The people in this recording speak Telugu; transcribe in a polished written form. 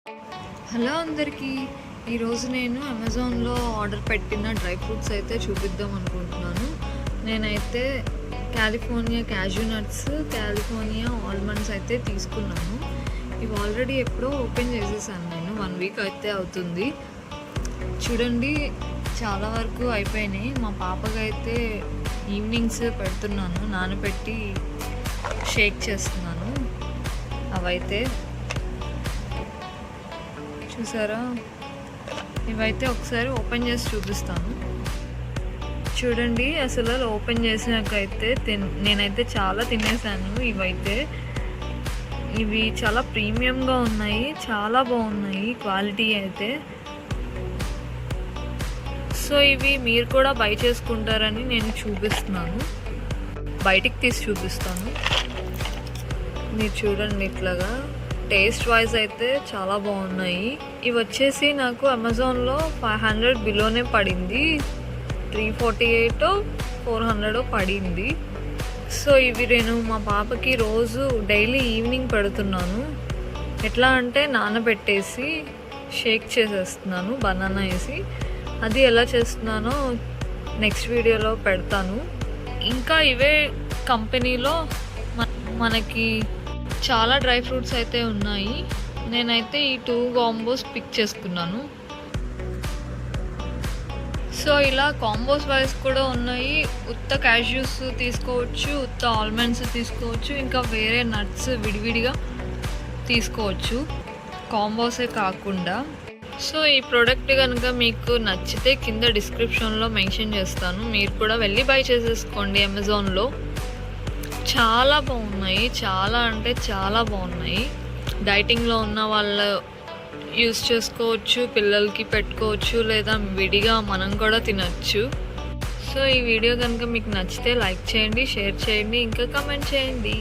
హలో అందరికీ. ఈరోజు నేను అమెజాన్లో ఆర్డర్ పెట్టిన డ్రై ఫ్రూట్స్ అయితే చూపిద్దాం అనుకుంటున్నాను. నేనైతే California cashew nuts, California almonds అయితే తీసుకున్నాను. ఇవి ఆల్రెడీ ఎప్పుడో ఓపెన్ చేసేసాను నేను. 1 వీక్ అయితే అవుతుంది. చూడండి, చాలా వరకు అయిపోయినాయి. మా పాపకైతే ఈవినింగ్స్ పెడుతున్నాను, నానబెట్టి షేక్ చేస్తున్నాను. అవైతే చూసారా, ఇవైతే ఒకసారి ఓపెన్ చేసి చూపిస్తాను. చూడండి, అసలు ఓపెన్ చేసినాకైతే నేనైతే చాలా తినేసాను. ఇవి చాలా ప్రీమియంగా ఉన్నాయి, చాలా బాగున్నాయి క్వాలిటీ అయితే. సో ఇవి మీరు కూడా బై చేసుకుంటారని నేను చూపిస్తున్నాను. బయటికి తీసి చూపిస్తాను. మీరు చూడండి, ఇట్లాగా టేస్ట్ వైజ్ అయితే చాలా బాగున్నాయి. ఇవి వచ్చేసి నాకు అమెజాన్లో 500 బిలోనే పడింది. 348 400 పడింది. సో ఇవి నేను మా పాపకి రోజు డైలీ ఈవినింగ్ పెడుతున్నాను. ఎట్లా అంటే నానబెట్టేసి షేక్ చేసేస్తున్నాను బనానా వేసి. అది ఎలా చేస్తున్నానో నెక్స్ట్ వీడియోలో పెడతాను. ఇంకా ఇవే కంపెనీలో మనకి చాలా డ్రై ఫ్రూట్స్ అయితే ఉన్నాయి. నేనైతే ఈ 2 కాంబోస్ పిక్ చేసుకున్నాను. సో ఇలా కాంబోస్ వైజ్ కూడా ఉన్నాయి. ఉత్త క్యాష్యూస్ తీసుకోవచ్చు, ఉత్త ఆల్మండ్స్ తీసుకోవచ్చు, ఇంకా వేరే నట్స్ విడివిడిగా తీసుకోవచ్చు, కాంబోసే కాకుండా. సో ఈ ప్రోడక్ట్ కనుక మీకు నచ్చితే కింద డిస్క్రిప్షన్లో మెన్షన్ చేస్తాను. మీరు కూడా వెళ్ళి బై చేసేసుకోండి అమెజాన్లో. చాలా బాగున్నాయి, చాలా అంటే చాలా బాగున్నాయి. డైటింగ్లో ఉన్న వాళ్ళు యూస్ చేసుకోవచ్చు, పిల్లలకి పెట్టుకోవచ్చు, లేదా విడిగా మనం కూడా తినచ్చు. సో ఈ వీడియో కనుక మీకు నచ్చితే లైక్ చేయండి, షేర్ చేయండి, ఇంకా కామెంట్ చేయండి.